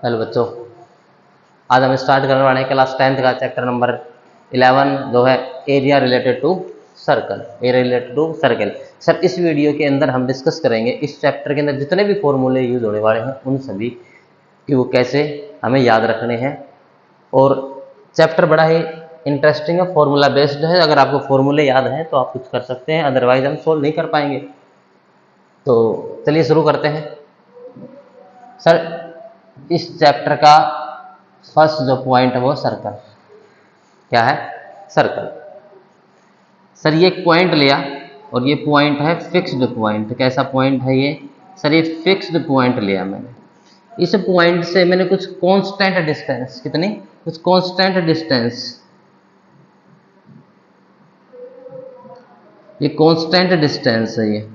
Hello बच्चों, आज हम स्टार्ट करने वाले हैं क्लास 10th का चैप्टर नंबर 11 जो है area related to circle. Area related to circle. Sir इस वीडियो के अंदर हम डिस्कस करेंगे इस चैप्टर के अंदर जितने भी फॉर्मूले यूज होने वाले हैं उन सभी कि वो कैसे हमें याद रखने हैं। और चैप्टर बड़ा ही इंटरेस्टिंग है, फॉर्मूला बेस्ड है। अगर आपको फॉर्मूले याद हैं तो आप कुछ कर सकते हैं, अदरवाइज हम सोल्व नहीं कर पाएंगे। तो चलिए शुरू करते हैं। सर इस चैप्टर का फर्स्ट जो पॉइंट है वो सर्कल। क्या है? सर्कल। सर ये एक पॉइंट लिया और ये पॉइंट है फिक्स्ड पॉइंट। कैसा पॉइंट है ये? सर ये फिक्स्ड पॉइंट लिया मैंने। इस पॉइंट से मैंने कुछ कांस्टेंट डिस्टेंस, कितनी? कुछ कांस्टेंट डिस्टेंस, ये कांस्टेंट डिस्टेंस है। ये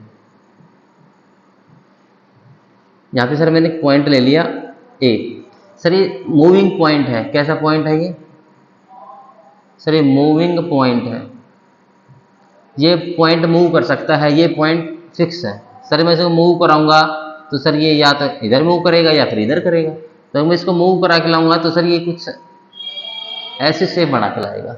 यहां पे सर मैंने एक पॉइंट ले लिया ए। सर ये मूविंग पॉइंट है। कैसा पॉइंट है ये? सर ये मूविंग पॉइंट है। ये पॉइंट मूव कर सकता है, ये पॉइंट फिक्स है। सर मैं इसको मूव कराऊंगा तो सर ये या तो इधर मूव करेगा या फिर इधर करेगा। तो मैं इसको मूव करा के लाऊंगा तो सर ये कुछ ऐसे शेप बना के लाएगा।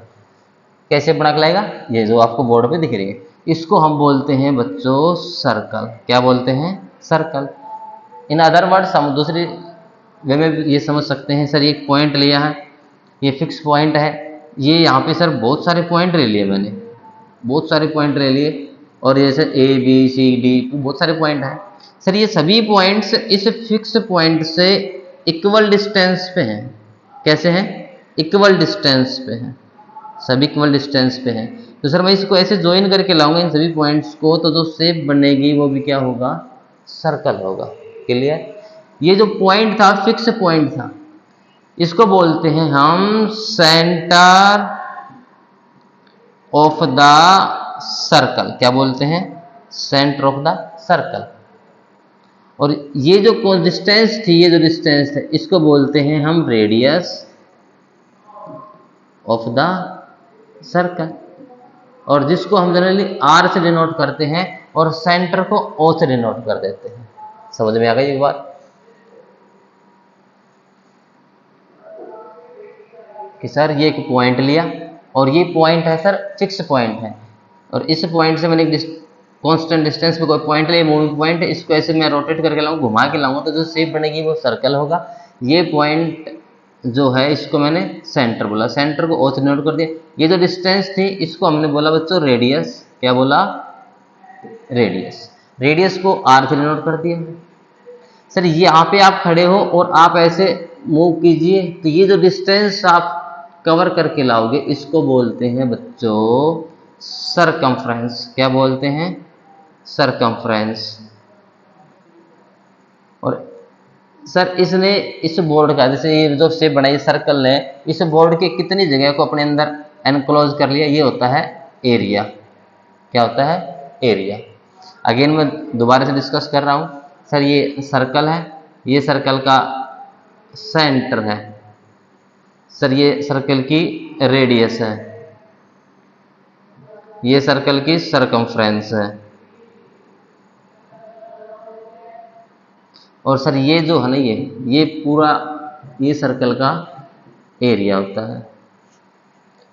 कैसे बना के लाएगा? ये जो आपको बोर्ड पे दिख रही है, इसको हम बोलते हैं बच्चों सर्कल। क्या बोलते हैं? सर्कल। इन अदर वर्ड्स हम दूसरी वे में ये समझ सकते हैं। सर एक पॉइंट लिया है, ये फिक्स पॉइंट है। ये यहाँ पे सर बहुत सारे पॉइंट ले लिए मैंने, बहुत सारे पॉइंट ले लिए। और जैसे ए बी सी डी बहुत सारे पॉइंट हैं। सर ये सभी पॉइंट्स इस फिक्स पॉइंट से इक्वल डिस्टेंस पे हैं। कैसे हैं? इक्वल डिस्टेंस पे हैं, सभी इक्वल डिस्टेंस पे हैं। तो सर मैं इसको ऐसे ज्वाइन करके लाऊंगा इन सभी पॉइंट्स को, तो जो शेप बनेगी वो भी क्या होगा? सर्कल होगा। क्लियर? ये जो पॉइंट था फिक्स पॉइंट था, इसको बोलते हैं हम सेंटर ऑफ द सर्कल। क्या बोलते हैं? Centre of the circle. और ये जो डिस्टेंस थी, ये जो डिस्टेंस है, इसको बोलते हैं हम रेडियस ऑफ द सर्कल। और जिसको हम जनरली आर से डिनोट करते हैं और सेंटर को ओ से डिनोट कर देते हैं। समझ में आ गई एक बात कि सर ये एक पॉइंट लिया और ये पॉइंट है सर फिक्स पॉइंट है, और इस पॉइंट से मैंने कांस्टेंट डिस्टेंस पे कोई पॉइंट लिया, मूविंग पॉइंट है। इसको ऐसे मैं रोटेट करके लाऊंगा, घुमा के लाऊंगा, तो जो शेप बनेगी वो सर्कल होगा। ये पॉइंट जो है इसको मैंने सेंटर बोला, सेंटर को ओ से डिनोट कर दिया। ये जो डिस्टेंस थी इसको हमने बोला बच्चों रेडियस। क्या बोला? रेडियस। रेडियस को आर से डिनोट कर दिया। सर यहाँ पे आप खड़े हो और आप ऐसे मूव कीजिए तो ये जो डिस्टेंस आप कवर करके लाओगे इसको बोलते हैं बच्चों सरकमफ्रेंस। क्या बोलते हैं? सरकमफ्रेंस। और सर इसने इस बोर्ड का, जैसे ये जो शेप बनाई सर्कल ने, इस बोर्ड के कितनी जगह को अपने अंदर एनक्लोज कर लिया, ये होता है एरिया। क्या होता है? एरिया। अगेन मैं दोबारा से डिस्कस कर रहा हूं। सर ये सर्कल है, ये सर्कल का सेंटर है। सर ये सर्कल की रेडियस है, ये सर्कल की सरकमफ्रेंस है। और सर ये जो है ना, ये पूरा ये सर्कल का एरिया होता है।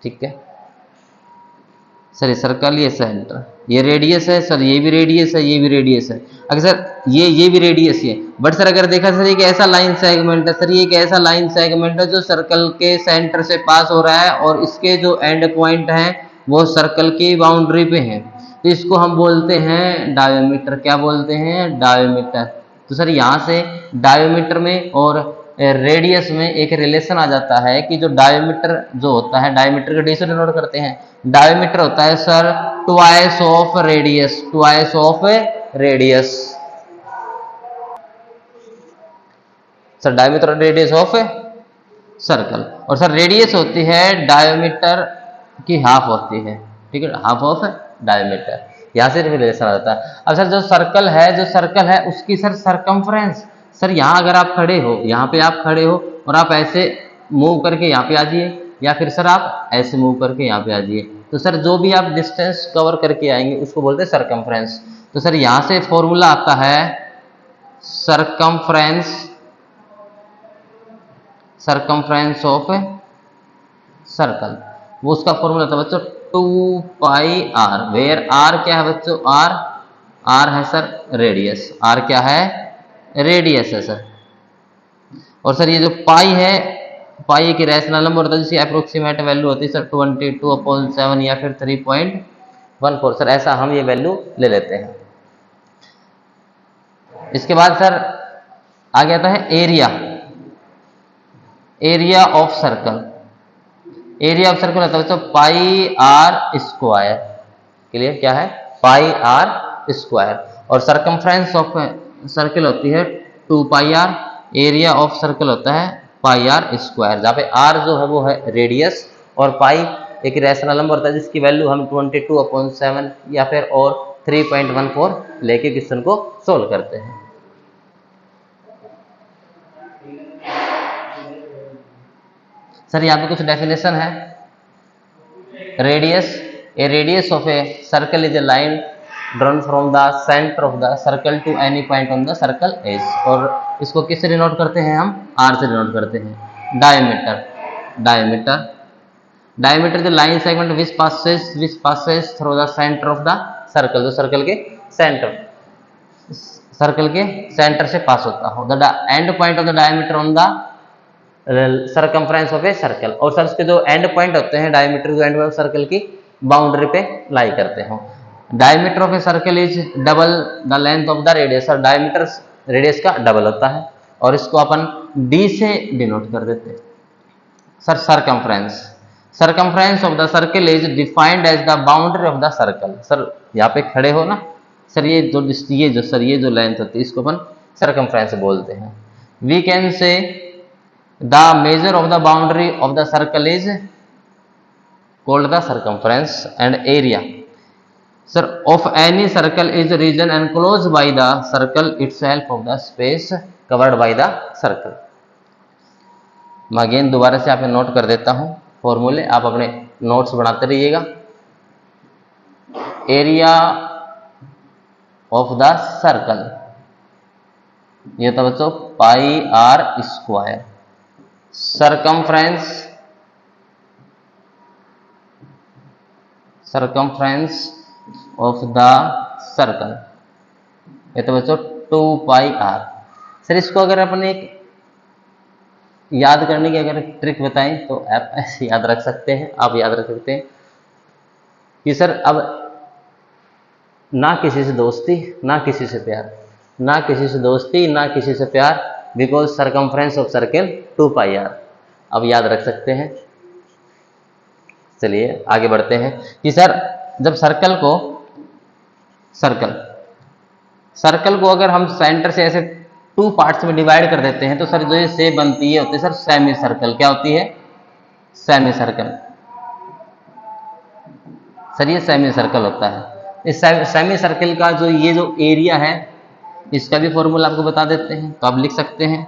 ठीक है सर, ये सर्कल, ये सेंटर, ये रेडियस है। सर ये भी रेडियस है, ये भी रेडियस है। अगर सर ये भी रेडियस है, बट सर अगर देखा सर एक ऐसा लाइन सेगमेंट है, सर ये एक ऐसा लाइन सेगमेंट है जो सर्कल के सेंटर से पास हो रहा है और इसके जो एंड पॉइंट है वो सर्कल की बाउंड्री पे है, तो इसको हम बोलते हैं डायोमीटर। क्या बोलते हैं? डायोमीटर। तो सर यहाँ से डायोमीटर में और रेडियस में एक रिलेशन आ जाता है कि जो डायोमीटर जो होता है, डायोमीटर का डी से डिनोट करते हैं। डायोमीटर होता है sir twice of radius, twice of radius. Sir diameter radius of circle. और सर रेडियस होती है डायोमीटर की हाफ होती है। ठीक है, हाफ ऑफ डायोमीटर। यहां से रिलेशन आ जाता है। अब सर जो सर्कल है उसकी सर सरकमफ्रेंस। सर यहाँ अगर आप खड़े हो, यहाँ पे आप खड़े हो और आप ऐसे मूव करके यहाँ पे आ जाइए, या फिर सर आप ऐसे मूव करके यहाँ पे आ जाइए, तो सर जो भी आप डिस्टेंस कवर करके आएंगे उसको बोलते हैं सरकमफ्रेंस। तो सर यहाँ से फॉर्मूला आता है सरकमफ्रेंस सरकमफ्रेंस ऑफ सर्कल, वो उसका फॉर्मूला था बच्चों 2 पाई आर, वेयर आर क्या है बच्चों, आर है सर रेडियस, आर क्या है रेडियस है सर। और सर ये जो पाई है, पाई की रैशनल नंबर होता है जिसकी अप्रोक्सीमेट वैल्यू होती है सर 22/7 या फिर 3.14 सर, ऐसा हम ये वैल्यू ले लेते हैं। इसके बाद सर आगे आता है area, area of circle, area of circle होता है बच्चों पाई आर स्क्वायर, क्लियर क्या है पाई आर स्क्वायर, और सरकमफ्रेंस ऑफ सर्कल होती है 2 pi are, area of circle होता है पाई आर स्क्वायर, जहाँ पे आर जो है वो है रेडियस और पाई एक रैशनल नंबर होता है जिसकी वैल्यू हम 22/7 या फिर और 3.14 लेके क्वेश्चन को सोल्व करते हैं। सर यहाँ पे कुछ डेफिनेशन है, radius, a radius of a circle is a line drawn from the centre of the circle to any point on the circle edge, और इसको किससे डिनोट करते हैं हम, आर से डिनोट करते हैं। Diameter, diameter, diameter the line segment which passes through the centre of the circle, जो सर्कल के सेंटर, सर्कल के सेंटर से पास होता हो, the end point of the diameter on the circumference of a circle, और sir उसके जो and point होते हैं डायमीटर जो एंड पॉइंट सर्कल की बाउंड्री पे लाई करते हो। Diameter of a circle is double the length of the radius, और डायमीटर रेडियस का डबल होता है, और इसको अपन डी से डिनोट कर देते हैं। Sir circumference, circumference of the circle is defined as the boundary of the circle, sir यहाँ पे खड़े हो ना सर, ये जो लेंथ होती है इसको अपन सरकमफ्रेंस बोलते हैं। We can say the measure of the boundary of the circle is called the circumference, and area sir of any circle is region enclosed by the circle itself of the space covered by the circle। मैं again दोबारा से आप note कर देता हूं फॉर्मूले, आप अपने नोट्स बनाते रहिएगा। एरिया ऑफ द सर्कल ये था बच्चों pi r square, circumference of the circle ये तो बच्चों 2 पाई आर। सर इसको अगर अपन एक याद करने की अगर ट्रिक बताएं तो आप ऐसे याद रख सकते हैं, आप याद रख सकते हैं कि सर अब ना किसी से दोस्ती ना किसी से प्यार, ना किसी से दोस्ती ना किसी से प्यार, because circumference of circle 2 pi r. अब याद रख सकते हैं। चलिए आगे बढ़ते हैं कि सर जब सर्कल को अगर हम सेंटर से ऐसे 2 पार्ट्स में डिवाइड कर देते हैं तो सर जो ये शेप बनती है होती है सर सेमी सर्कल। क्या होती है, सेमी सर्कल। सर ये सेमी सर्कल होता है। इस सेमी सर्कल का जो ये जो एरिया है इसका भी फॉर्मूला आपको बता देते हैं, तो आप लिख सकते हैं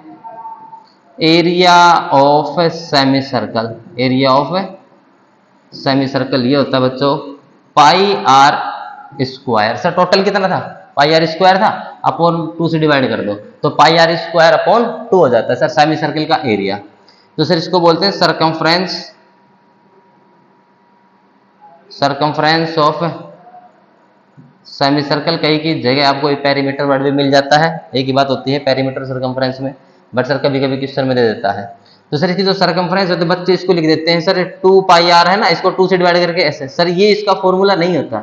area of semi circle, area of semi circle ये होता है बच्चों pi r square. Sir total कितना था, पाई आर स्क्वायर था, अपॉन 2 से डिवाइड कर दो तो पाई आर स्क्वायर अपॉन 2 हो जाता है सर सेमी सर्कल का एरिया। तो सर इसको बोलते हैं सरकमफ्रेंस ऑफ सेमी सर्कल। कहीं की जगह आपको पेरीमीटर वर्ड भी मिल जाता है, एक ही बात होती है पेरीमीटर सरकमफ्रेंस में, बट सर कभी कभी क्वेश्चन में दे देता है। तो सर इसकी जो सरकमफ्रेंस होते हैं बच्चे इसको लिख देते हैं सर 2 पाई आर है ना, इसको 2 से डिवाइड करके ऐसे। सर ये इसका फॉर्मूला नहीं होता।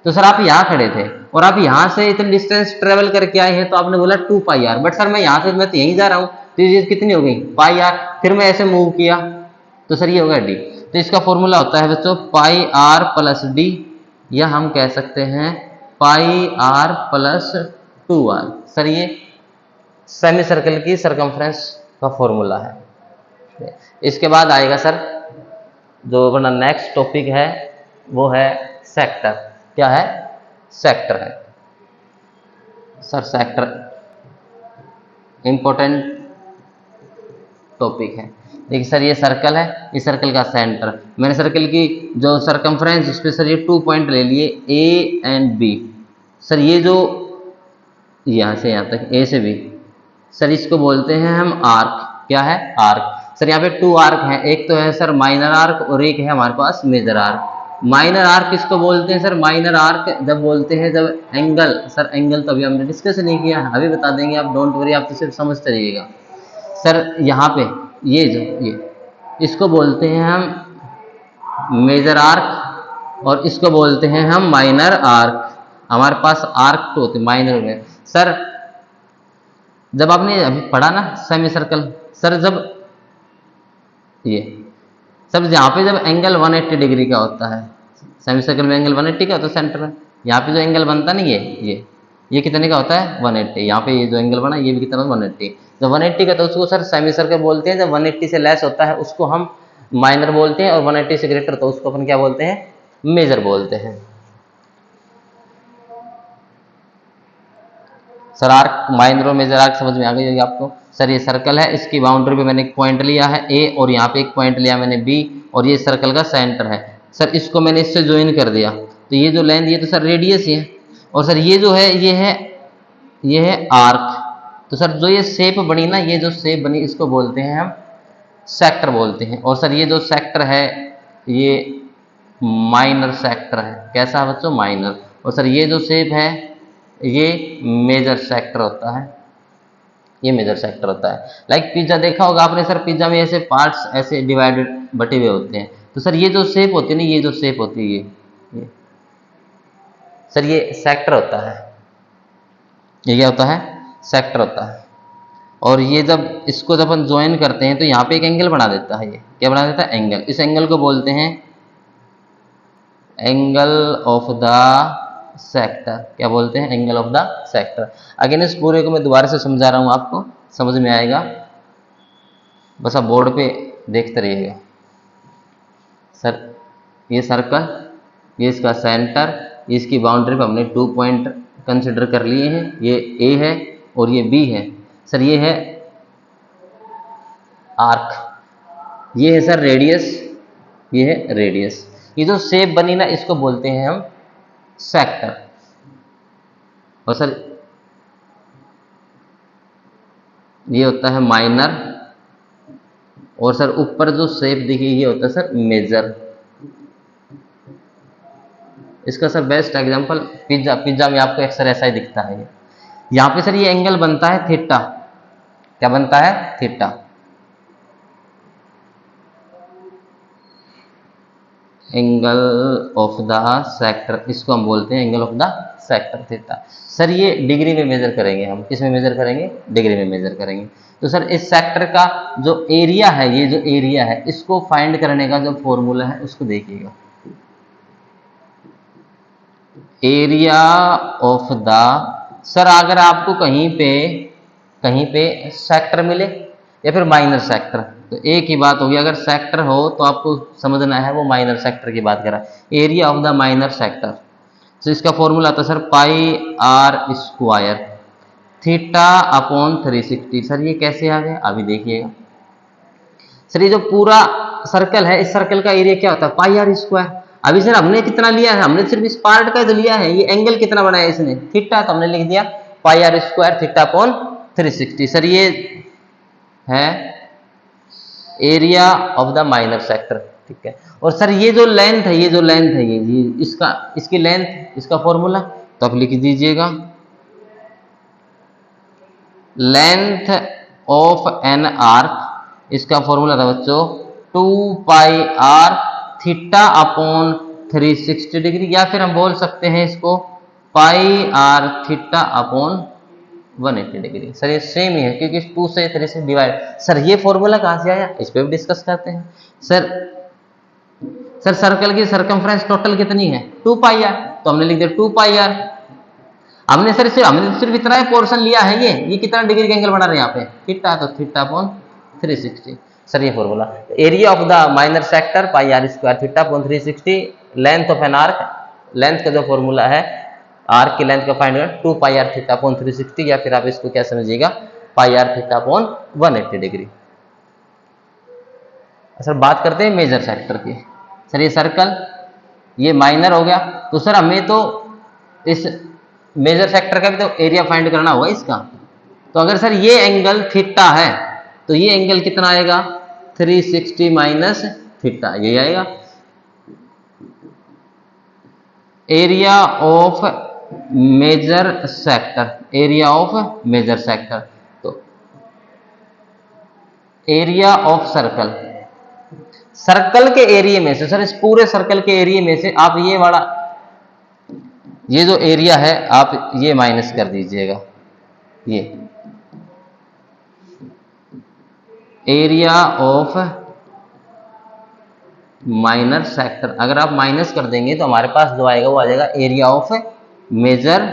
तो सर आप यहाँ खड़े थे और आप यहाँ से इतने डिस्टेंस ट्रेवल करके आए हैं तो आपने बोला 2 पाई आर, बट सर मैं यहाँ से मैं तो यहीं जा रहा हूँ तो ये कितनी हो गई पाई आर, फिर मैं ऐसे मूव किया तो सर ये होगा डी। तो इसका फॉर्मूला होता है बच्चों पाई आर प्लस डी, या हम कह सकते हैं pi r plus 2r। Sir ये सेमी सर्कल की सरकमफ्रेंस का फॉर्मूला है। इसके बाद आएगा सर जो अपना नेक्स्ट टॉपिक है वो है सेक्टर। क्या है, सेक्टर है सर, सेक्टर इंपॉर्टेंट टॉपिक है। देखिए सर ये सर्कल है, इस सर्कल का सेंटर, मैंने सर्कल की जो सरकमफ्रेंस इस पे सर ये 2 पॉइंट ले लिए ए एंड बी। सर ये जो यहाँ से यहाँ तक ए से बी, सर इसको बोलते हैं हम आर्क। क्या है, आर्क। सर यहाँ पे 2 आर्क हैं, एक तो है सर माइनर आर्क और एक है हमारे पास मेजर आर्क। माइनर आर्क किसको बोलते हैं सर? माइनर आर्क जब बोलते हैं जब एंगल, सर एंगल तो अभी हमने डिस्कस नहीं किया, अभी बता देंगे, आप डोंट वरी, आप तो सिर्फ समझते रहिएगा। सर यहाँ पे ये इसको बोलते हैं हम मेजर आर्क और इसको बोलते हैं हम माइनर आर्क। हमारे पास आर्क तो होते माइनर में। सर जब आपने अभी पढ़ा ना सेमी सर्कल, सर जब ये सब यहाँ पे जब एंगल 180 डिग्री का होता है, सेमी सर्कल में एंगल 180 का होता है सेंटर में, यहाँ पे जो एंगल बनता नहीं ये कितने का होता है? 180। यहाँ पे ये जो एंगल बना ये भी कितना? 180। जब 180 का तो उसको सर सेमी सर्कल बोलते हैं। जब 180 से लेस होता है उसको हम माइनर बोलते हैं और 180 से ग्रेटर तो उसको अपन क्या बोलते हैं? मेजर बोलते हैं। सर आर्क, माइनर और मेजर आर्क समझ में आ गई होगी आपको। सर ये सर्कल है, इसकी बाउंड्री पे मैंने एक पॉइंट लिया है ए और यहाँ पे एक पॉइंट लिया मैंने बी और ये सर्कल का सेंटर है। सर इसको मैंने इससे ज्वाइन कर दिया तो ये जो लेंथ ये तो सर रेडियस ही है। और सर ये जो है ये है आर्क। तो सर जो ये शेप बनी ना, ये जो शेप बनी इसको बोलते हैं हम सेक्टर बोलते हैं। और सर ये जो सेक्टर है ये माइनर सेक्टर है। कैसा बच्चों? माइनर। और सर ये जो शेप है ये मेजर सेक्टर होता है, ये मेजर सेक्टर होता है। लाइक पिज्जा देखा होगा आपने सर, पिज्जा में ऐसे पार्ट्स ऐसे डिवाइडेड बटे हुए होते हैं। तो सर ये जो शेप होती है ना, ये जो शेप होती है ये सर ये सेक्टर होता है। ये क्या होता है? सेक्टर होता है। और ये जब इसको जब अपन ज्वाइन करते हैं तो यहाँ पे एक एंगल बना देता है। ये क्या बना देता है? एंगल। इस एंगल को बोलते हैं एंगल ऑफ द सेक्टर। क्या बोलते हैं? Angle of the sector. Again इस पूरे को मैं दोबारा से समझा रहा हूं, आपको समझ में आएगा, बस आप बोर्ड पे देखते रहिएगा। सर ये सर्कल, ये इसका सेंटर, इसकी बाउंड्री पे हमने 2 पॉइंट कंसिडर कर लिए हैं, ये ए है और ये बी है। सर ये है आर्क, ये है सर रेडियस, ये है रेडियस। ये जो शेप बनी ना इसको बोलते हैं हम सेक्टर। और सर ये होता है माइनर। और सर ऊपर जो शेप दिखी ये होता है सर मेजर। इसका सर बेस्ट एग्जांपल पिज्जा में आपको अक्सर ऐसा ही दिखता है। यहाँ पे सर ये एंगल बनता है थीटा। क्या बनता है? Theta. Angle of the sector, इसको हम बोलते हैं angle of the sector theta. Sir ये डिग्री में मेजर करेंगे हम। किस में मेजर करेंगे? डिग्री में मेजर करेंगे। तो सर इस सेक्टर का जो एरिया है, ये जो एरिया है इसको फाइंड करने का जो फॉर्मूला है उसको देखिएगा। एरिया ऑफ द, सर अगर आपको कहीं पे सेक्टर मिले या फिर माइनर सेक्टर तो एक ही बात होगी। अगर सेक्टर हो तो आपको समझना है वो माइनर सेक्टर की बात कर रहा है। Area of the minor sector, तो इसका फॉर्मूला आता है sir pi r square theta upon 360। Sir ये कैसे आ गया अभी देखिएगा। सर ये जो पूरा सर्कल है इस सर्कल का एरिया क्या होता है? Pi r square. अभी सर हमने कितना लिया है? हमने सिर्फ इस पार्ट का जो लिया है, ये एंगल कितना बनाया इसने? थीटा। तो हमने लिख दिया pi r square theta upon 360। Sir ये है area of the minor sector, ठीक है। और सर ये जो लेंथ है, ये इसकी लेंथ, इसका फॉर्मूला तो आप लिख दीजिएगा लेंथ ऑफ एन आर्क, इसका फॉर्मूला था बच्चों 2 pi r theta upon 360 degree, या फिर हम बोल सकते हैं इसको pi r theta upon 180 degree. Sir ये सेम ही है क्योंकि 2 से 3 से डिवाइड। सर ये फॉर्मूला कहाँ से आया? इस पे भी डिस्कस करते हैं। सर सर्कल की सरकमफ्रेंस टोटल कितनी है? 2 पाई आर। तो हमने लिख दिया 2 पाई आर। हमने सिर्फ इतना ही पोर्शन लिया है। ये कितना डिग्री का एंगल बना रहे हैं यहाँ पे? थीटा। तो थीटा अपॉन 360। सर ये formula area of the minor sector pi r square theta upon 360, length of an arc, length का जो फॉर्मूला है आर्क की लेंथ का फाइंड कर 2 पाई आर थीटा अपॉन 360, या फिर आप इसको क्या समझिएगा pi r theta upon 180 degree. Sir बात करते हैं मेजर सेक्टर की। सर ये सर्कल ये माइनर हो गया, तो सर हमें तो इस मेजर सेक्टर का भी तो एरिया फाइंड करना होगा इसका। तो अगर सर ये एंगल थीटा है तो ये एंगल कितना आएगा? 360 माइनस थीटा, यही आएगा। Area of major sector, area of major sector, तो एरिया ऑफ सर्कल, सर्कल के एरिया में से, सर इस पूरे सर्कल के एरिया में से आप ये वाला, ये जो एरिया है आप ये माइनस कर दीजिएगा, ये एरिया ऑफ माइनर सेक्टर, अगर आप माइनस कर देंगे तो हमारे पास जो आएगा वो आ जाएगा एरिया ऑफ मेजर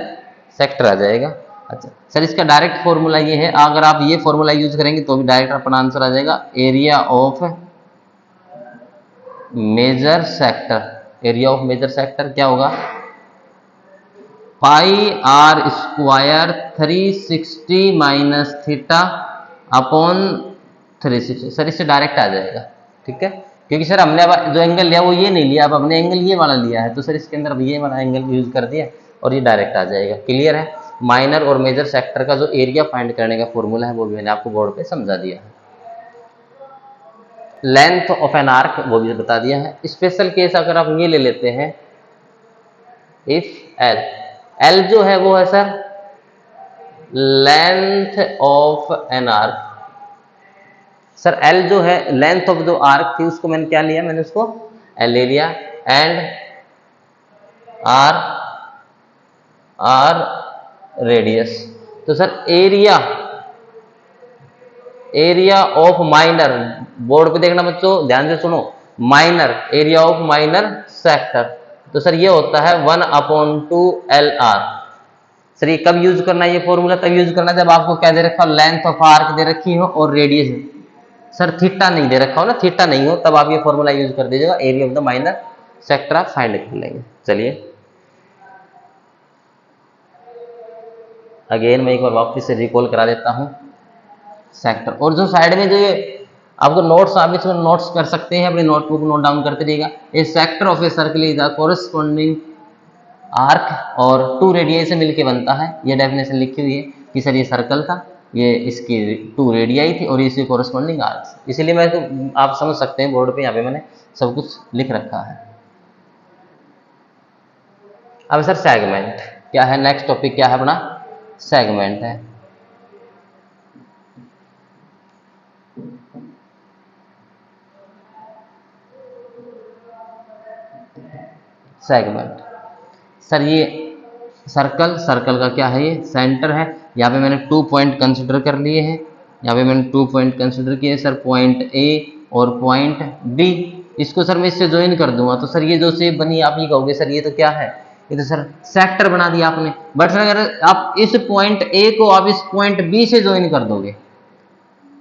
सेक्टर आ जाएगा। अच्छा सर इसका डायरेक्ट फॉर्मूला ये है, अगर आप ये फॉर्मूला यूज करेंगे तो भी डायरेक्ट अपना आंसर आ जाएगा, area of major sector, area of major sector क्या होगा, pi r square 360 minus theta upon 360, sir इससे डायरेक्ट आ जाएगा, ठीक है, क्योंकि सर हमने अब जो एंगल लिया वो ये नहीं लिया, अब हमने एंगल ये वाला लिया है, तो सर इसके अंदर अब ये वाला एंगल यूज कर दिया और ये डायरेक्ट आ जाएगा। क्लियर है। माइनर और मेजर सेक्टर का जो एरिया फाइंड करने का फॉर्मूला है वो भी मैंने आपको बोर्ड पे समझा दिया है। लेंथ ऑफ एन आर्क वो भी बता दिया है। स्पेशल केस अगर आप ये ले लेते हैं, इफ एल, एल जो है वो है sir length of an arc, sir L जो है लेंथ ऑफ जो आर्क थी उसको मैंने क्या लिया, मैंने उसको एल ले लिया, एंड आर रेडियस, तो sir area of minor, board पे देखना बच्चों ध्यान से सुनो, minor, area of minor sector, तो सर ये होता है 1/2 LR। सर ये कब यूज करना है, ये फॉर्मूला तब यूज करना जब आपको क्या दे रखा हो, लेंथ ऑफ आर्क दे रखी हो और रेडियस, सर थीटा नहीं दे रखा हो ना, थीटा नहीं हो तब आप ये फॉर्मूला यूज कर दीजिएगा, area of the minor sector आप फाइंड कर लेंगे। चलिए अगेन मैं एक बार वापस से रिकॉल करा देता हूं सेक्टर, और जो साइड में जो ये आपको नोट्स, आप इसमें नोट्स कर सकते हैं, अपने नोटबुक नोट डाउन करते रहिएगा। A sector of a circle is the corresponding arc, और 2 रेडियाई से मिलके बनता है, ये डेफिनेशन लिखी हुई है कि सर ये सर्कल था, ये इसकी 2 रेडियाई थी और इसके कोरस्पॉन्डिंग आर्क्स, इसीलिए मैं तो आप समझ सकते हैं बोर्ड पे यहाँ पे मैंने सब कुछ लिख रखा है। अब सर सेगमेंट क्या है, नेक्स्ट टॉपिक क्या है अपना, सेगमेंट है। सेगमेंट, सर ये सर्कल, सर्कल का क्या है, ये सेंटर है, यहाँ पे मैंने 2 पॉइंट कंसिडर कर लिए हैं, यहाँ पे मैंने 2 पॉइंट कंसिडर किए सर, पॉइंट ए और पॉइंट बी, इसको सर मैं इससे ज्वाइन कर दूंगा, तो सर ये जो शेप बनी आप ये कहोगे सर ये तो क्या है, ये तो सर सेक्टर बना दिया आपने। बट सर अगर आप इस पॉइंट ए को आप इस पॉइंट बी से ज्वाइन कर दोगे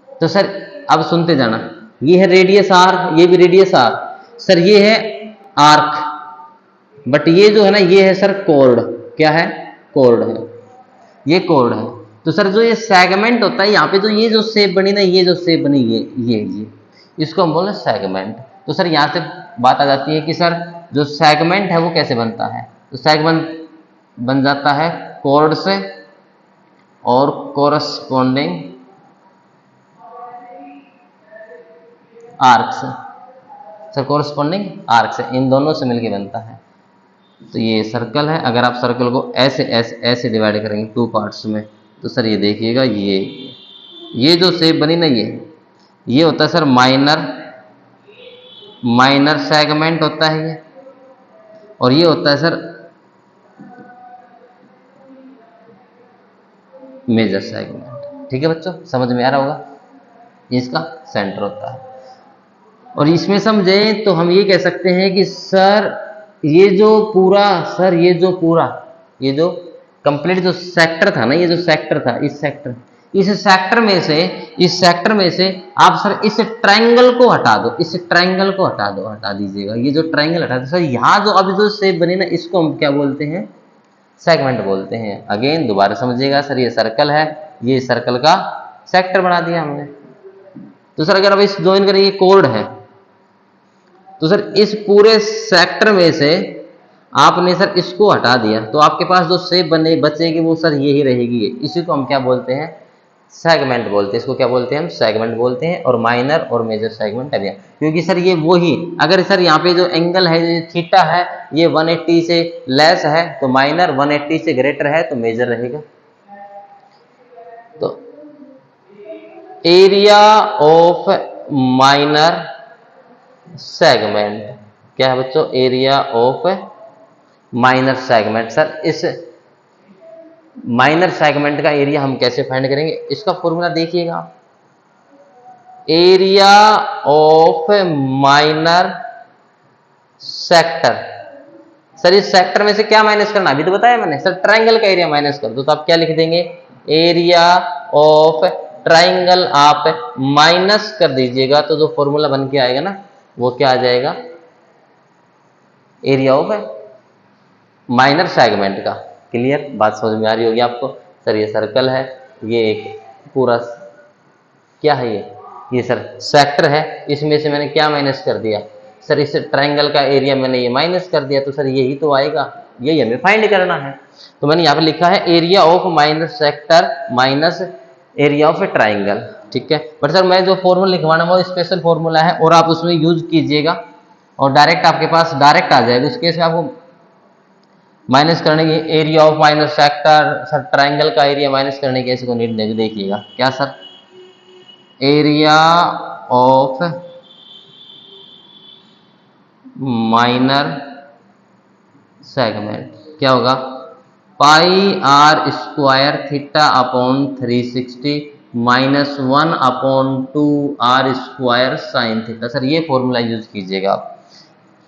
तो सर अब सुनते जाना, ये है रेडियस आर, ये भी रेडियस आर, सर ये है आर्क, बट ये जो है ना ये है सर कॉर्ड, क्या है, कॉर्ड है, ये कॉर्ड है। तो सर जो ये सेगमेंट होता है, यहाँ पे जो ये जो शेप बनी ना, ये जो शेप बनी ये इसको हम बोले सेगमेंट। तो सर यहाँ से बात आ जाती है कि सर जो सेगमेंट है वो कैसे बनता है, तो सेगमेंट बन जाता है कॉर्ड से और कोरस्पॉन्डिंग आर्क से, सर कोरस्पॉन्डिंग आर्क से, इन दोनों से मिलके बनता है। तो ये सर्कल है, अगर आप सर्कल को ऐसे ऐसे ऐसे डिवाइड करेंगे 2 पार्ट्स में, तो सर ये देखिएगा ये जो शेप बनी ना ये होता है सर माइनर सेगमेंट होता है ये, और ये होता है सर मेजर सेगमेंट। ठीक है बच्चों, समझ में आ रहा होगा, ये इसका सेंटर होता है। और इसमें समझें तो हम ये कह सकते हैं कि सर ये जो कंप्लीट जो सेक्टर था ना, ये जो सेक्टर था, इस सेक्टर में से आप सर इस ट्रायंगल को हटा दो, हटा दीजिएगा, ये जो ट्रायंगल हटा दो सर, यहाँ जो अब जो शेप बनी ना इसको हम क्या बोलते हैं, सेगमेंट बोलते हैं। अगेन दोबारा समझिएगा, सर ये सर्कल है, ये सर्कल का सेक्टर बना दिया हमने। तो सर अगर अब इस ज्वाइन करें, ये कॉर्ड है, तो सर इस पूरे सेक्टर में से आपने सर इसको हटा दिया, तो आपके पास जो शेप बचेगी वो सर यही रहेगी, इसी को हम क्या बोलते हैं, सेगमेंट बोलते हैं इसको, क्या बोलते हैं हम, सेगमेंट बोलते हैं। और माइनर और मेजर सेगमेंट एरिया, क्योंकि सर ये वो ही, अगर सर यहाँ पे जो एंगल है जो थीटा है ये 180 से लेस है तो माइनर, 180 से ग्रेटर है तो मेजर रहेगा। तो एरिया ऑफ माइनर सेगमेंट क्या है बच्चों, area of minor segment. Sir इस माइनर सेगमेंट का एरिया हम कैसे फाइंड करेंगे, इसका फॉर्मूला देखिएगा आप, area of minor sector. Sir इस सेक्टर में से क्या माइनस करना, अभी तो बताया मैंने सर, ट्रायंगल का एरिया माइनस कर दो, तो आप क्या लिख देंगे, एरिया ऑफ ट्रायंगल आप माइनस कर दीजिएगा तो जो फॉर्मूला बन के आएगा ना वो क्या आ जाएगा, एरिया ऑफ माइनर सेगमेंट का। क्लियर, बात समझ में आ रही होगी आपको। सर ये सर्कल है, ये एक पूरा क्या है, ये सर सेक्टर है, इसमें से मैंने क्या माइनस कर दिया, सर इस ट्रायंगल का एरिया मैंने ये माइनस कर दिया, तो सर यही तो आएगा, यही हमें फाइंड करना है। तो मैंने यहाँ पे लिखा है area of minor sector minus area of A triangle, ठीक है। बट सर मैं जो फॉर्मूला लिखवाना वो स्पेशल फॉर्मूला है और आप उसमें यूज कीजिएगा और डायरेक्ट आपके पास डायरेक्ट आ जाएगा। उस केस में आपको माइनस करने की, area of minus sector, sir triangle का एरिया माइनस करने की ऐसे को नीड नहीं, देखिएगा क्या sir, area of minor segment क्या होगा, pi r square theta upon 360 minus 1 upon 2 r square sine theta. Sir ये फॉर्मूला यूज कीजिएगा आप,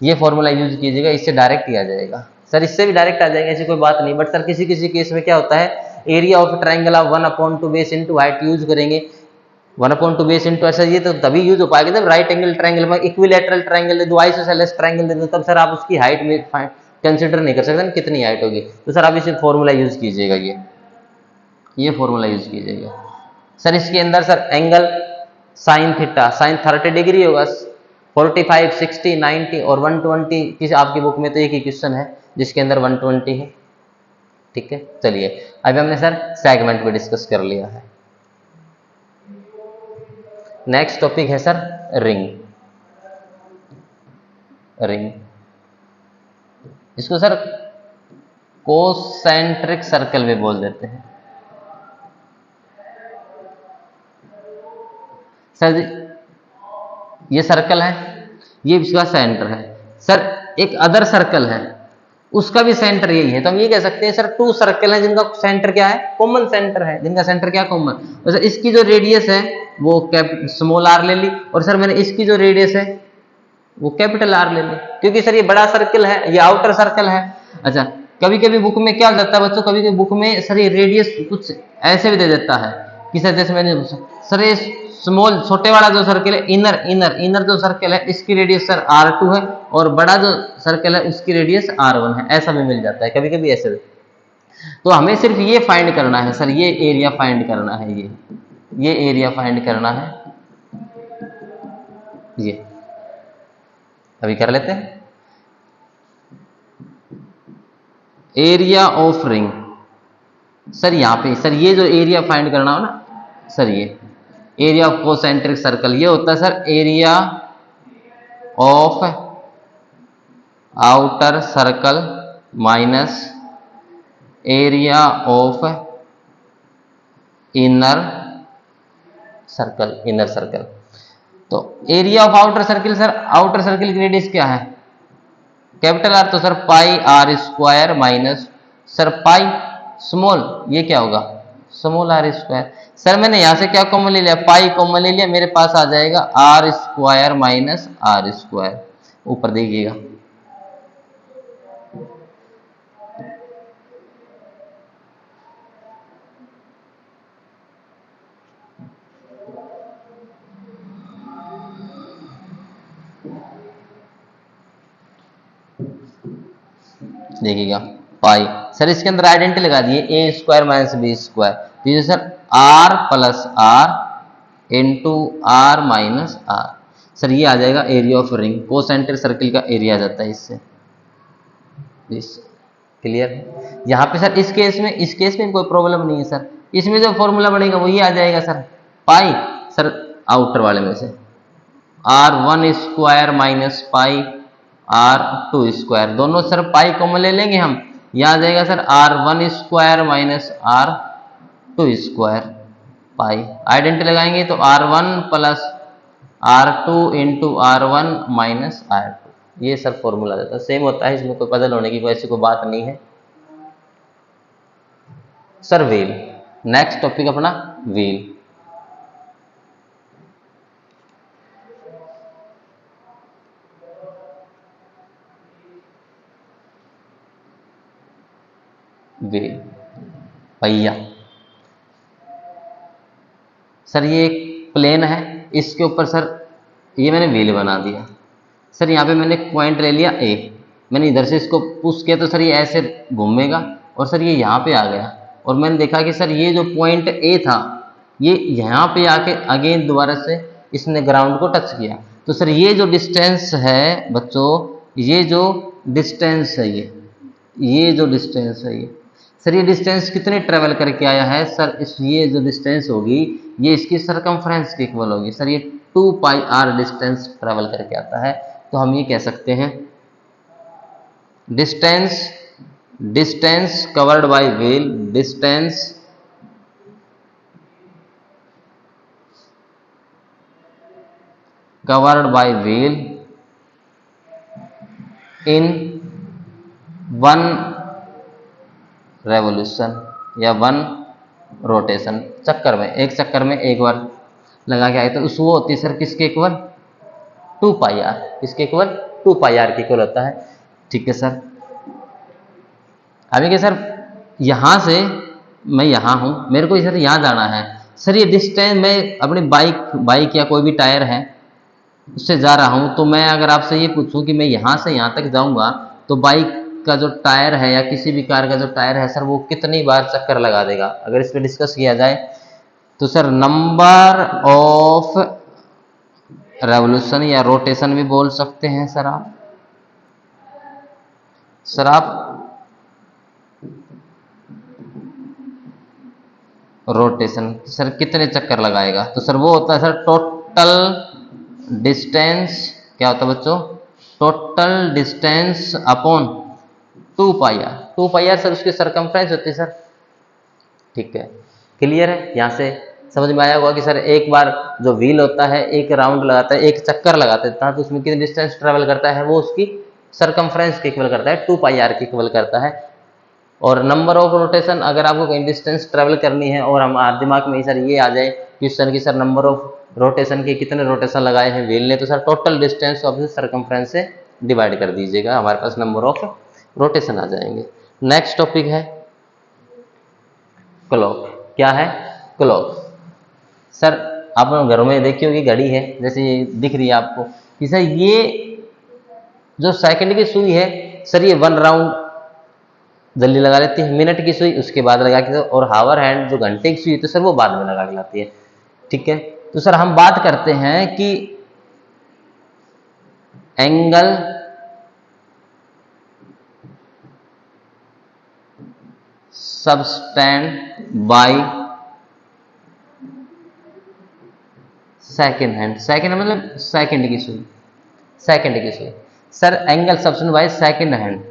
ये फॉर्मूला यूज कीजिएगा, इससे डायरेक्ट ही आ जाएगा। सर इससे भी डायरेक्ट आ जाएगा, ऐसी कोई बात नहीं। बट सर किसी किसी केस में क्या होता है, एरिया ऑफ ट्रायंगल आप 1/2 बेस इंटू हाइट यूज करेंगे, 1/2 बेस इंटू, ऐसा ये तो तभी यूज हो पाएगा जब राइट एंगल ट्रायंगल में इक्विलैटरल ट्रायंगल दे दो, आइसोसेलेस ट्रायंगल दे दो, तब सर आप उसकी हाइट में कंसिडर नहीं कर सकते ना कितनी हाइट होगी। तो सर आप इसे फॉर्मूला यूज कीजिएगा, ये फॉर्मूला यूज कीजिएगा। सर इसके अंदर sir angle sine theta, sine 30 degree होगा, 45, 60, 90 और 120 किसी आपकी बुक में तो एक ही क्वेश्चन है जिसके अंदर 120 है, ठीक है। चलिए अभी हमने सर सेगमेंट पे डिस्कस कर लिया है। नेक्स्ट टॉपिक है सर रिंग। रिंग इसको सर कोसेंट्रिक सर्कल भी बोल देते हैं। सर ये सर्कल है, ये इसका सेंटर है। सर एक अदर सर्कल है, उसका भी सेंटर यही है, तो हम ये कह सकते हैं सर 2 सर्कल हैं जिनका सेंटर क्या है, कॉमन सेंटर है, जिनका सेंटर क्या कॉमन। तो सर इसकी जो रेडियस है वो स्मॉल आर ले ली, और सर मैंने इसकी जो रेडियस है वो कैपिटल आर ले ली, क्योंकि सर ये बड़ा सर्कल है, ये आउटर सर्कल है। अच्छा कभी कभी बुक में क्या हो जाता है बच्चों, कभी कभी बुक में सर ये रेडियस कुछ ऐसे भी दे देता है कि सर जैसे मैंने सर ये स्मॉल छोटे वाला जो सर्कल है, इनर जो सर्कल है इसकी रेडियस सर R2 है, और बड़ा जो सर्कल है उसकी रेडियस R1 है, ऐसा भी मिल जाता है कभी कभी ऐसे भी। तो हमें सिर्फ ये फाइंड करना है सर, ये एरिया फाइंड करना है, ये एरिया फाइंड करना है, ये अभी कर लेते हैं। एरिया ऑफ रिंग, सर यहाँ पे सर ये जो एरिया फाइंड करना हो ना सर, ये एरिया ऑफ कोसेंट्रिक सर्कल ये होता है sir area of outer circle minus area of inner circle. तो area of outer circle, sir outer circle की रेडियस क्या है, कैपिटल आर, तो sir pi r square minus sir pi small, ये क्या होगा स्मॉल आर स्क्वायर। सर मैंने यहां से क्या कॉमन ले लिया, पाई कॉमन ले लिया, मेरे पास आ जाएगा r square minus r square. ऊपर देखिएगा देखिएगा पाई, सर इसके अंदर आइडेंटिटी लगा दिए a square minus b square, तो ये sir r plus r into r minus r. Sir ये आ जाएगा area of ring, concentric circle का एरिया आ जाता है इससे। क्लियर है। यहाँ पे सर इस केस में कोई प्रॉब्लम नहीं है सर, इसमें जो फॉर्मूला बनेगा वही आ जाएगा सर, पाई सर आउटर वाले में से r1 square minus pi r2 square, दोनों सर पाई कॉमन ले लेंगे हम, यह आ जाएगा sir r1 square minus r2 square pi, identity लगाएंगे तो r1 plus r2 into r1 minus r2, ये सर फॉर्मूला देता है, सेम होता है, इसमें कोई बदल होने की वैसी कोई बात नहीं है सर। व्हील, नेक्स्ट टॉपिक अपना व्हील। व्हील पहिया सर, ये एक प्लेन है, इसके ऊपर सर ये मैंने व्हील बना दिया सर, यहाँ पे मैंने एक पॉइंट ले लिया ए, मैंने इधर से इसको पुश किया तो सर ये ऐसे घूमेगा और सर ये यहाँ पे आ गया, और मैंने देखा कि सर ये जो पॉइंट ए था ये यहाँ पे आके अगेन दोबारा से इसने ग्राउंड को टच किया, तो सर ये जो डिस्टेंस है बच्चों, ये जो डिस्टेंस है ये जो डिस्टेंस है ये सर, ये डिस्टेंस कितने ट्रेवल करके आया है सर, ये जो डिस्टेंस होगी ये इसकी सरकमफ्रेंस के इक्वल होगी सर, ये 2 पाई r डिस्टेंस ट्रेवल करके आता है, तो हम ये कह सकते हैं distance covered by wheel, distance covered by wheel in 1 revolution या 1 रोटेशन, चक्कर में, एक चक्कर में एक बार लगा के आए तो उस वो होती है सर किसके इक्वल, 2 पाई आर, किसके इक्वल, 2 पाई आर के इक्वल होता है। ठीक है सर, अभी क्या सर, यहाँ से मैं यहाँ हूँ, मेरे को सर यहाँ जाना है सर, ये डिस्टेंस मैं अपनी बाइक या कोई भी टायर है उससे जा रहा हूँ, तो मैं अगर आपसे ये पूछूं कि मैं यहाँ से यहाँ तक जाऊँगा तो बाइक का जो टायर है या किसी भी कार का जो टायर है सर वो कितनी बार चक्कर लगा देगा, अगर इस पर डिस्कस किया जाए तो सर नंबर ऑफ रेवोल्यूशन या रोटेशन भी बोल सकते हैं सर आप रोटेशन सर कितने चक्कर लगाएगा, तो सर वो होता है सर टोटल डिस्टेंस, क्या होता है बच्चों, total distance upon 2 pi r, 2 pi r sir उसकी सरकमफ्रेंस होती है सर। ठीक है, क्लियर है, यहाँ से समझ में आया होगा कि सर एक बार जो व्हील होता है एक राउंड लगाता है, एक चक्कर लगाता है तो उसमें कितनी डिस्टेंस ट्रेवल करता है, वो उसकी सरकमफ्रेंस के इक्वल करता है, 2 पाई आर के इक्वल करता है। और नंबर ऑफ रोटेशन, अगर आपको कहीं डिस्टेंस ट्रेवल करनी है और हमारे दिमाग में सर ये आ जाए क्वेश्चन की सर नंबर ऑफ रोटेशन के कितने रोटेशन लगाए हैं व्हील ने, तो sir total distance of circumference से डिवाइड कर दीजिएगा, हमारे पास नंबर ऑफ रोटेशन आ जाएंगे। नेक्स्ट टॉपिक है क्लॉक। क्या है, क्लॉक। सर आप घरों में देखी होगी घड़ी है, जैसे ये दिख रही है आपको कि सर ये जो सेकंड की सुई है सर ये 1 राउंड जल्दी लगा लेती है, मिनट की सुई उसके बाद लगा के, और हावर हैंड जो घंटे की सुई तो सर वो बाद में लगा के लाती है। ठीक है, तो सर हम बात करते हैं कि angle subtend by second hand, second मतलब सेकेंड की सुई, सेकेंड की सुई sir angle subtend by second hand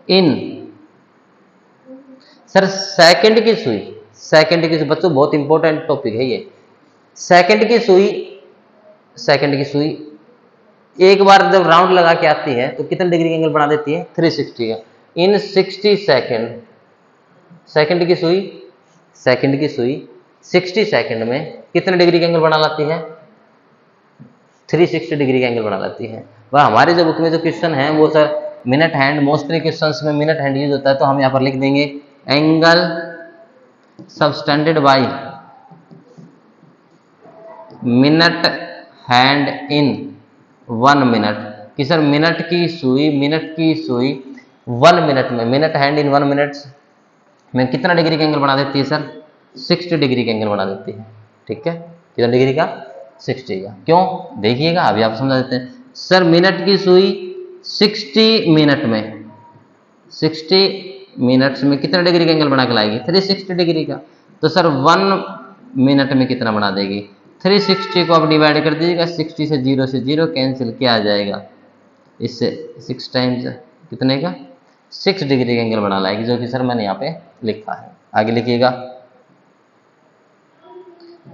in sir second की सुई, सेकेंड की सुई बच्चों बहुत इंपॉर्टेंट टॉपिक है ये। सेकेंड की सुई, सेकेंड की सुई एक बार जब राउंड लगा के आती है तो कितने डिग्री एंगल बना देती है, 360 का। इन 60 सेकेंड, सेकेंड की सुई, सेकेंड की सुई 60 सेकेंड में कितने डिग्री का एंगल बना लाती है, 360 डिग्री का एंगल बना लाती है। वह हमारे जो बुक में जो क्वेश्चन है वो sir minute hand, mostly questions में मिनट हैंड यूज होता है, तो हम यहाँ पर लिख देंगे angle subtended by minute hand in 1 minute, कि सर मिनट की सुई, मिनट की सुई 1 मिनट में, मिनट हैंड इन 1 मिनट में कितना डिग्री का एंगल बना देती है सर, 60 डिग्री का एंगल बना देती है। ठीक है, कितना डिग्री का, 60 का। क्यों, देखिएगा अभी आप समझा देते हैं। सर मिनट की सुई 60 मिनट में, 60 मिनट्स में कितने डिग्री का एंगल बना के लाएगी? 360 डिग्री का। तो सर 1 मिनट में कितना बना देगी? 360 को आप डिवाइड कर दीजिएगा, 60 से 0 कैंसिल किया आ जाएगा, इससे 6 टाइम्स कितने का? 6 डिग्री का एंगल बना लाएगी, जो कि सर मैंने यहाँ पे लिखा है। आगे लिखिएगा,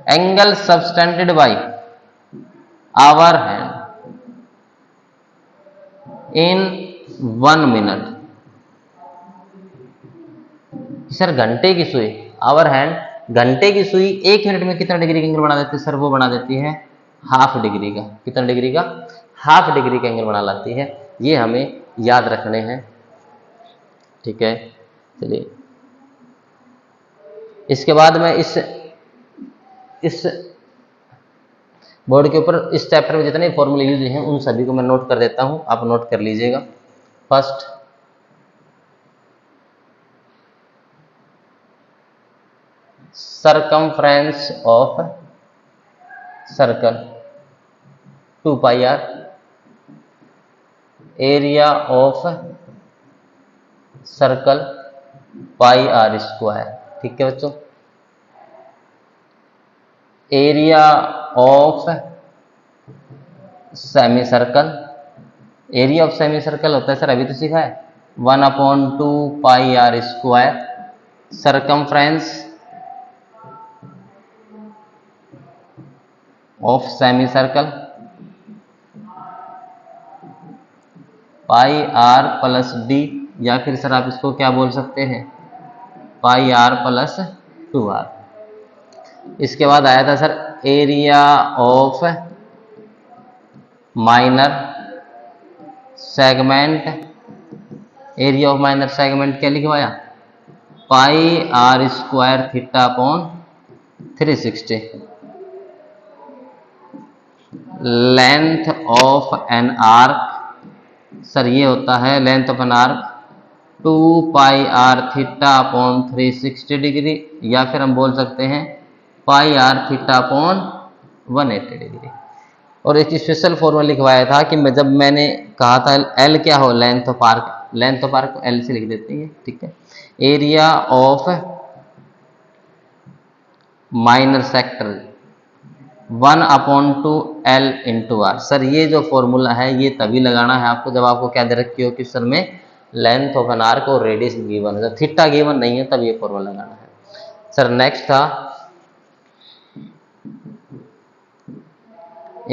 angle subtended by our hand in 1 minute. Sir घंटे की सुई, आवर हैंड घंटे की सुई 1 मिनट में कितना डिग्री का एंगल बना देती है? सर वो बना देती है हाफ डिग्री का। कितना डिग्री का? हाफ डिग्री का एंगल बना लाती है। ये हमें याद रखने हैं, ठीक है। चलिए, इसके बाद मैं इस बोर्ड के ऊपर इस चैप्टर में जितने फॉर्मूले यूज हैं उन सभी को मैं नोट कर देता हूं, आप नोट कर लीजिएगा। First, circumference of circle 2 pi r, area of circle pi r square। ठीक है बच्चों, area of semi circle, area of semi circle होता है सर, अभी तो सीखा है, 1/2 pi r square. Circumference of semi circle pi r plus D, या फिर सर आप इसको क्या बोल सकते हैं, पाई आर प्लस 2r। इसके बाद आया था sir area of minor segment, area of minor segment क्या लिखवाया? Pi r square theta upon 360। Length of an arc, sir ये होता है length of an arc 2 pi r theta upon 360 degree, या फिर हम बोल सकते हैं pi r theta upon 180 degree. और एक स्पेशल फॉर्मूला लिखवाया था कि जब मैंने कहा था एल क्या हो, length of arc, length of arc को एल से लिख देते हैं, ठीक है। Area of minor sector 1/2 L into r. Sir ये जो फॉर्मूला है ये तभी लगाना है आपको जब आपको क्या दे रखी हो कि सर में लेंथ ऑफ एन आर्क और रेडियस गिवन है, थीटा गिवन नहीं है, तब ये फॉर्मूला लगाना है। सर नेक्स्ट था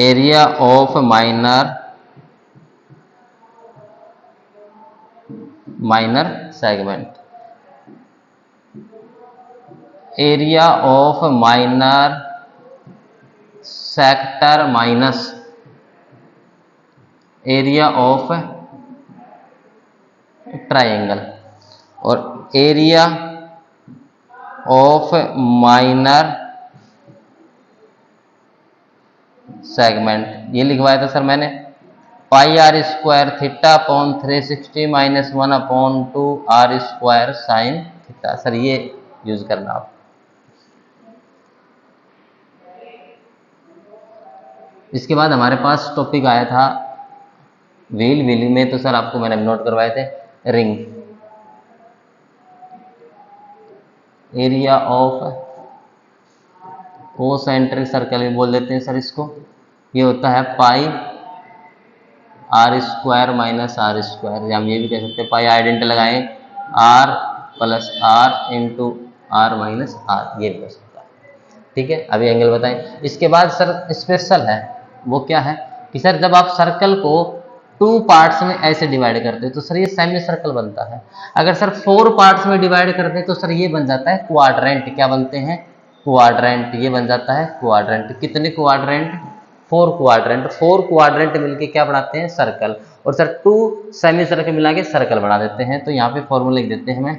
area of minor segment, area of minor sector minus area of triangle, और एरिया ऑफ माइनर सेगमेंट ये लिखवाया था सर मैंने, pi r square theta upon 360 minus 1/2 r square sine theta. Sir ये use करना आप। इसके बाद हमारे पास टॉपिक आया था व्हील में, तो सर आपको मैंने नोट करवाए थे ring, area of concentric circle भी बोल देते हैं सर इसको, ये होता है pi r square minus r square, या हम ये भी कह सकते हैं पाई आइडेंट लगाएं r plus r into r minus r, ये भी हो सकता है, ठीक है। अभी एंगल बताएं। इसके बाद सर स्पेशल है, वो क्या है कि सर जब आप सर्कल को 2 पार्ट्स में ऐसे डिवाइड करते हैं तो सर ये सेमी सर्कल बनता है। अगर सर 4 पार्ट्स में डिवाइड करते हैं तो सर ये बन जाता है क्वाड्रेंट। क्या बनते हैं? क्वाड्रेंट। ये बन जाता है क्वाड्रेंट। कितने क्वाड्रेंट? 4 क्वाड्रेंट। 4 क्वाड्रेंट मिलके क्या बनाते हैं? सर्कल। और सर 2 सेमी सर्कल मिला के सर्कल बना देते हैं। तो यहाँ पे फॉर्मूला लिख देते हैं हमें,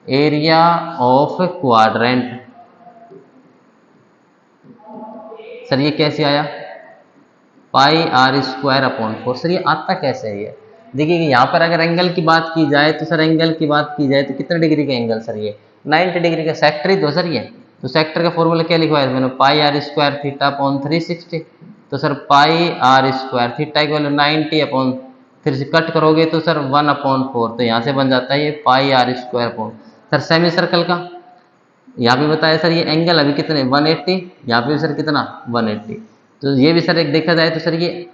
एरिया ऑफ क्वाड्रेंट। सर ये कैसे आया? पाई आर स्क्वायर अपॉन 4। सर ये आता कैसे है? ये देखिए कि यहाँ पर अगर एंगल की बात की जाए तो सर एंगल की बात की जाए तो कितने डिग्री का एंगल? सर ये 90 डिग्री का सेक्टर ही तो सर ये। तो सेक्टर का फॉर्मूला क्या लिखवाया मैंने? Pi r square theta upon 360। तो sir pi r square theta की वैल्यू 90 अपॉन फिर से कट करोगे तो सर 1/4, तो यहाँ से बन जाता है ये pi r square upon. Sir semi circle का यहाँ पे बताया सर ये एंगल अभी कितने 180, यहाँ पे भी सर कितना 180, तो ये भी सर एक देखा जाए तो सर ये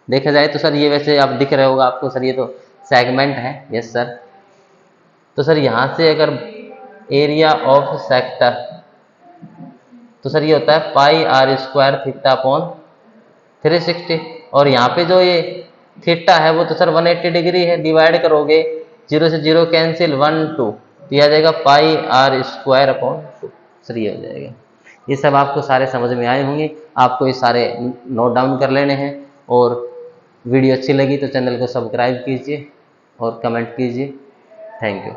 देखा जाए तो सर ये वैसे आप दिख रहे होगा आपको सर ये तो सेगमेंट है। Yes sir. तो सर यहाँ से अगर एरिया ऑफ सेक्टर तो सर ये होता है pi r square theta upon 360, और यहाँ पे जो ये थीटा है वो तो सर 180 डिग्री है, डिवाइड करोगे 0 से 0 कैंसिल 1 2, तो आ जाएगा पाई आर स्क्वायर अपॉन 2, सर ये हो जाएगा। ये सब आपको सारे समझ में आए होंगे, आपको ये सारे नोट डाउन कर लेने हैं। और वीडियो अच्छी लगी तो चैनल को सब्सक्राइब कीजिए और कमेंट कीजिए। Thank you.